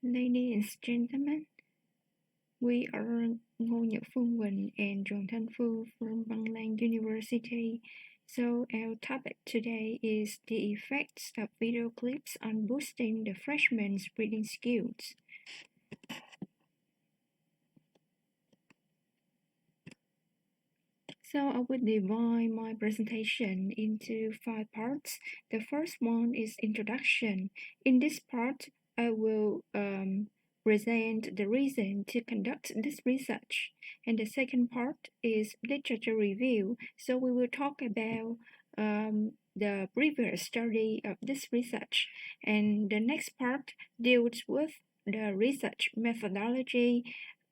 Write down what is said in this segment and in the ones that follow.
Ladies and gentlemen, we are Phuong and Thanh from Văn Lang University. So our topic today is the effects of video clips on boosting the freshmen's reading skills. So I will divide my presentation into 5 parts. The first one is introduction. In this part, I will present the reason to conduct this research. And the second part is literature review. So we will talk about the previous study of this research. And the next part deals with the research methodology.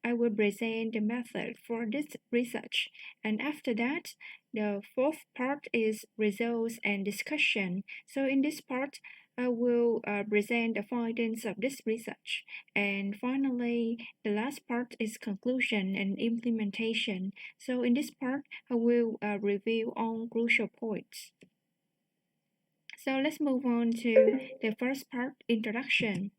I will present the method for this research. And after that, the fourth part is results and discussion. So in this part, I will present the findings of this research. And finally, the last part is conclusion and implementation. So in this part, I will review on crucial points. So let's move on to the first part, introduction.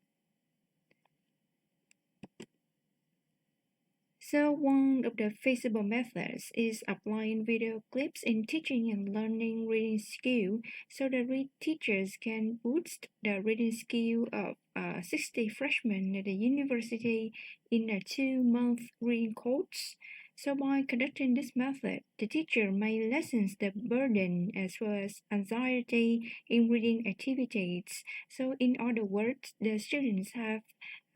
So one of the feasible methods is applying video clips in teaching and learning reading skill so that teachers can boost the reading skill of 60 freshmen at the university in a 2-month reading course. So by conducting this method, the teacher may lessen the burden as well as anxiety in reading activities. So in other words, the students have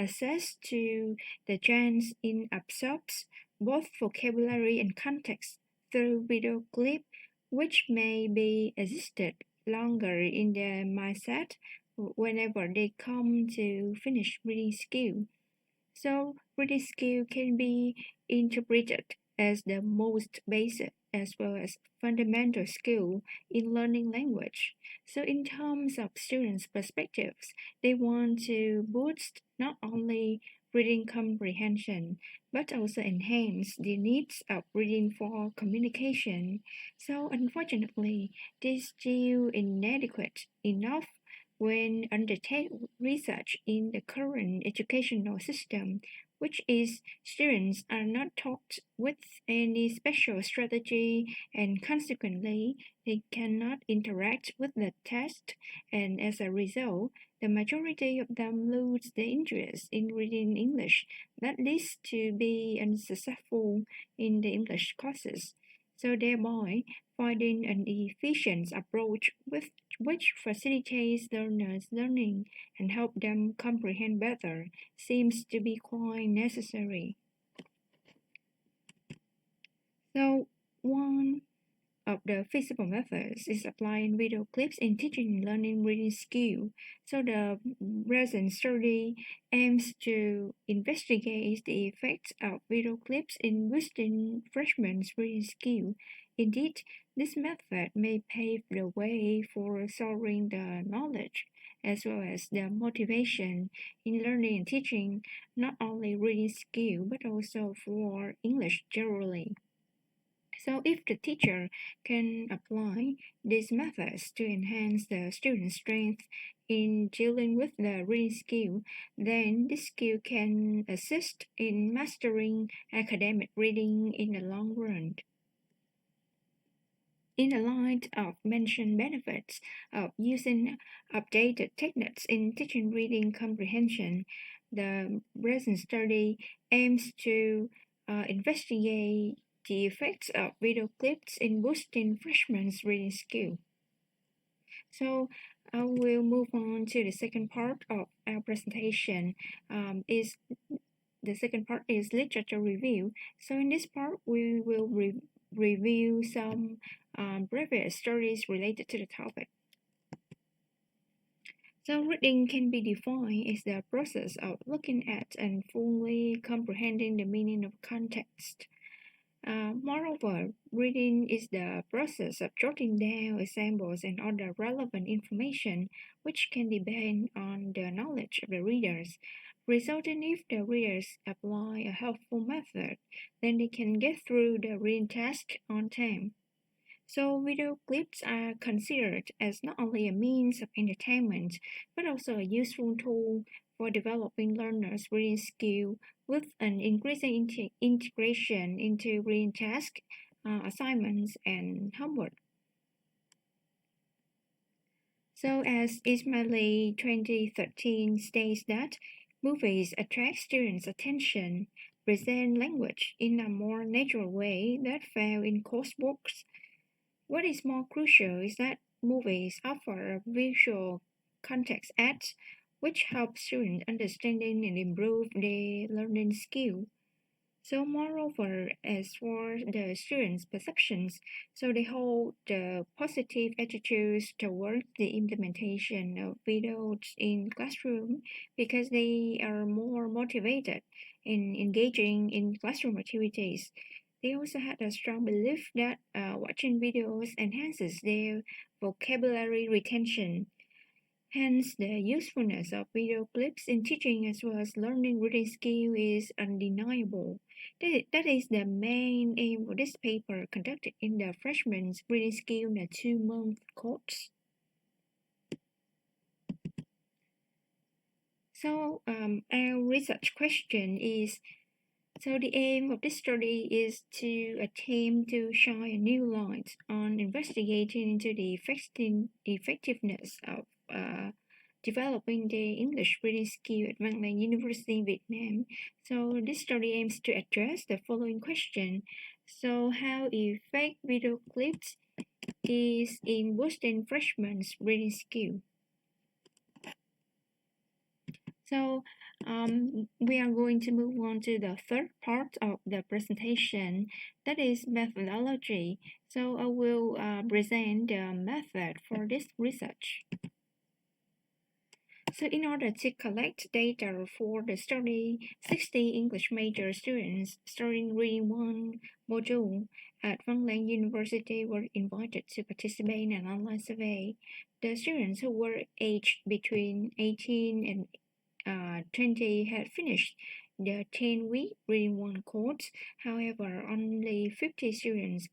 access to the chance in absorbs both vocabulary and context through video clip, which may be existed longer in their mindset whenever they come to finish reading skill. So reading skill can be interpreted as the most basic as well as fundamental skill in learning language. So in terms of students' perspectives, they want to boost not only reading comprehension, but also enhance the needs of reading for communication. So unfortunately, this is still inadequate enough when undertake research in the current educational system, which is students are not taught with any special strategy and consequently they cannot interact with the test, and as a result the majority of them lose the interest in reading English. That leads to be unsuccessful in the English courses, so thereby finding an efficient approach which facilitates learners' learning and help them comprehend better seems to be quite necessary. So one of the feasible methods is applying video clips in teaching and learning reading skill. So the recent study aims to investigate the effects of video clips in boosting freshmen's reading skill. Indeed, this method may pave the way for soaring the knowledge as well as the motivation in learning and teaching not only reading skill but also for English generally. So if the teacher can apply these methods to enhance the student's strength in dealing with the reading skill, then this skill can assist in mastering academic reading in the long run. In the light of mentioned benefits of using updated techniques in teaching reading comprehension, the recent study aims to investigate the effects of video clips in boosting freshmen's reading skill. So I will move on to the second part of our presentation. The second part is literature review. So in this part, we will review some previous stories related to the topic. So reading can be defined as the process of looking at and fully comprehending the meaning of context. Moreover, reading is the process of jotting down examples and other relevant information which can depend on the knowledge of the readers, resulting if the readers apply a helpful method, then they can get through the reading task on time. So video clips are considered as not only a means of entertainment, but also a useful tool for developing learners' reading skill with an increasing integration into reading tasks, assignments, and homework. So as Ismaili 2013 states that movies attract students' attention, present language in a more natural way that found in coursebooks. What is more crucial is that movies offer a visual context aids which help students understanding and improve their learning skill. So moreover, as for the students' perceptions, so they hold the positive attitudes towards the implementation of videos in classroom because they are more motivated in engaging in classroom activities. They also had a strong belief that watching videos enhances their vocabulary retention. Hence, the usefulness of video clips in teaching as well as learning reading skill is undeniable. That is the main aim of this paper conducted in the freshman's reading skill in a 2-month course. So, our research question is, so the aim of this study is to attempt to shine a new light on investigating into the effectiveness of developing the English reading skill at Văn Lang University in Vietnam. So this study aims to address the following question. So how effective video clips is in boosting freshmen reading skill? So we are going to move on to the third part of the presentation, that is methodology. So I will present the method for this research. So in order to collect data for the study, 60 English major students studying reading 1 module at Văn Lang University were invited to participate in an online survey. The students who were aged between 18 and 20 had finished the 10-week reading 1 course. However, only 50 students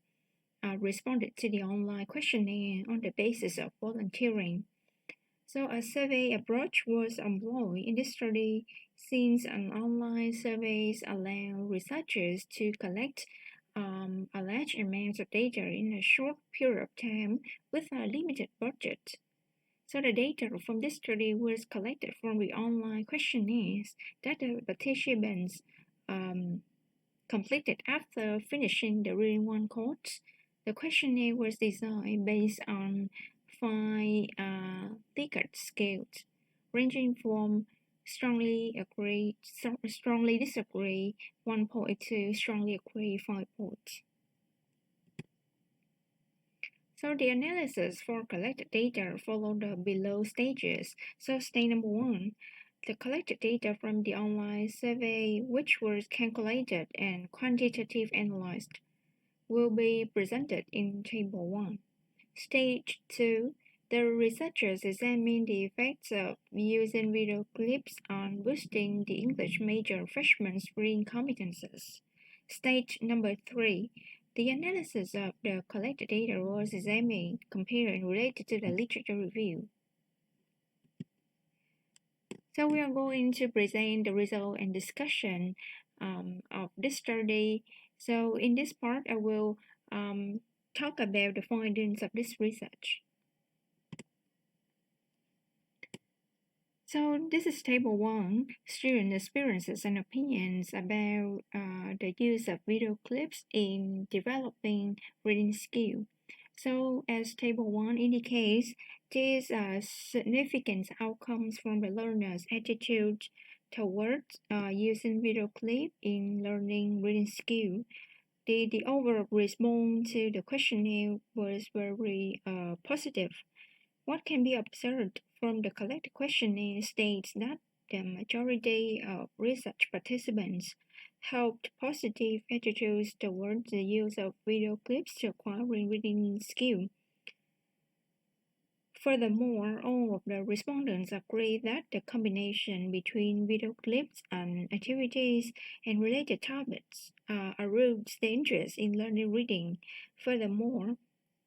responded to the online questionnaire on the basis of volunteering. So a survey approach was employed in this study since an online surveys allow researchers to collect a large amount of data in a short period of time with a limited budget. So the data from this study was collected from the online questionnaires that the participants completed after finishing the reading 1 course. The questionnaire was designed based on 5 Likert scales, ranging from strongly agree, strongly disagree 1 point to strongly agree 5 points. So the analysis for collected data followed the below stages. So stage number 1, the collected data from the online survey, which was calculated and quantitative analyzed, will be presented in table 1. Stage 2, the researchers examine the effects of using video clips on boosting the English major freshmen's reading competences. Stage number 3, the analysis of the collected data was examined, compared, and related to the literature review. So we are going to present the result and discussion of this study. So in this part, I will talk about the findings of this research. So this is table 1, student experiences and opinions about the use of video clips in developing reading skill. So as table 1 indicates, these are significant outcomes from the learner's attitude towards using video clip in learning reading skill. The overall response to the questionnaire was very positive. What can be observed from the collected questionnaire states that the majority of research participants held positive attitudes towards the use of video clips to acquiring reading skill. Furthermore, all of the respondents agree that the combination between video clips and activities and related topics aroused the interest in learning reading. Furthermore,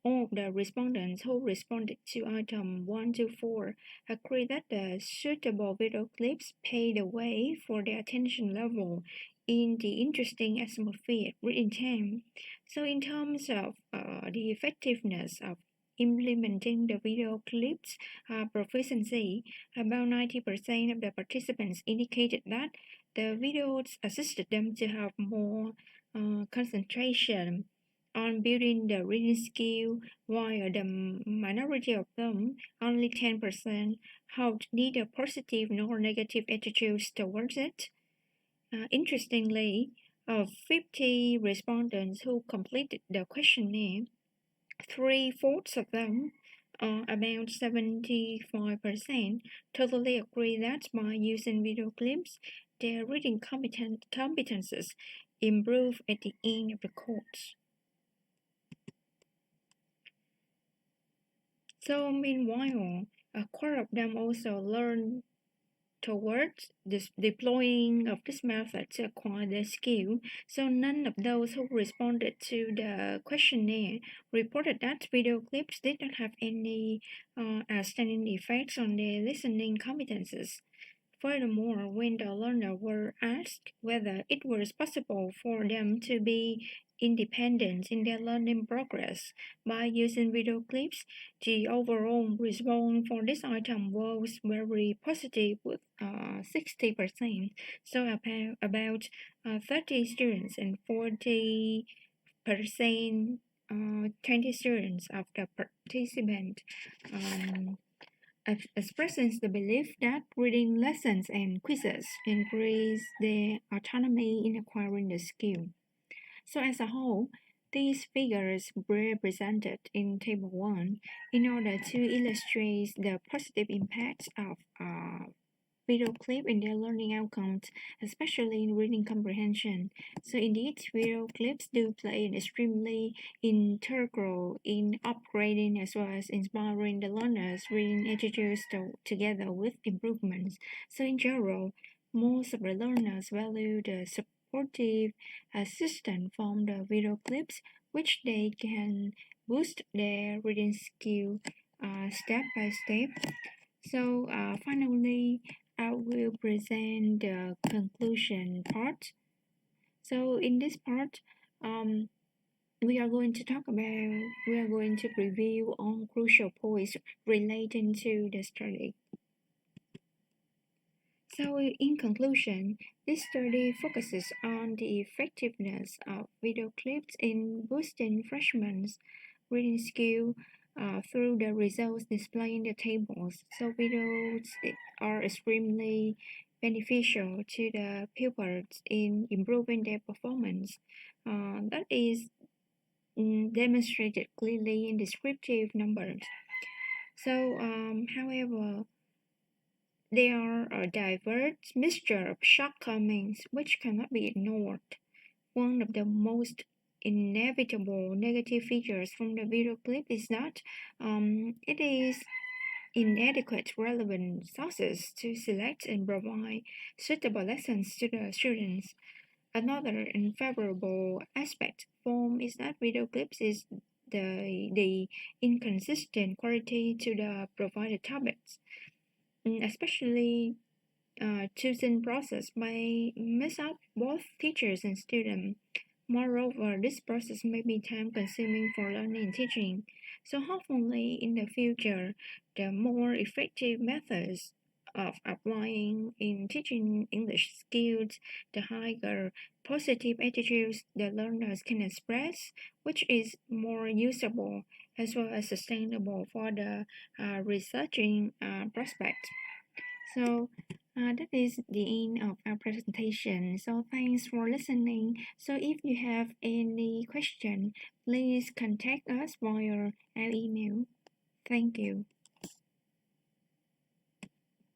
All of the respondents who responded to item 1 to 4 agree that the suitable video clips pave the way for their attention level in the interesting atmosphere reading time. So in terms of the effectiveness of implementing the video clips proficiency, about 90% of the participants indicated that the videos assisted them to have more concentration on building the reading skill, while the minority of them, only 10%, held neither positive nor negative attitudes towards it. Interestingly, of 50 respondents who completed the questionnaire, three-fourths of them, about 75%, totally agree that by using video clips, their reading competences improve at the end of the course. So meanwhile, a quarter of them also learn towards this deploying of this method to acquire the skill. So none of those who responded to the questionnaire reported that video clips did not have any outstanding effects on their listening competences. Furthermore, when the learner were asked whether it was possible for them to be independent in their learning progress by using video clips, the overall response for this item was very positive with 60%. So about 30 students and 40% 20 students of the participant expresses the belief that reading lessons and quizzes increase their autonomy in acquiring the skill. So as a whole, these figures were presented in Table 1 in order to illustrate the positive impacts of video clip in their learning outcomes, especially in reading comprehension. So indeed, video clips do play an extremely integral in upgrading as well as inspiring the learners' reading attitudes together with improvements. So in general, most of the learners value the supportive assistance from the video clips, which they can boost their reading skill step by step. So finally, I will present the conclusion part. So in this part, we are going to review on crucial points relating to the study. So in conclusion, this study focuses on the effectiveness of video clips in boosting freshmen reading skill through the results displayed in the tables. So videos are extremely beneficial to the pupils in improving their performance. That is demonstrated clearly in descriptive numbers. So, however, there are a diverse mixture of shortcomings which cannot be ignored. One of the most inevitable negative features from the video clip is that it is inadequate relevant sources to select and provide suitable lessons to the students. Another unfavorable aspect form is that video clips is the inconsistent quality to the provided topics, especially choosing process may mess up both teachers and students. Moreover, this process may be time-consuming for learning and teaching. So hopefully in the future, the more effective methods of applying in teaching English skills, the higher positive attitudes the learners can express, which is more usable as well as sustainable for the researching prospect. So that is the end of our presentation. So thanks for listening. So if you have any question, please contact us via our email. Thank you.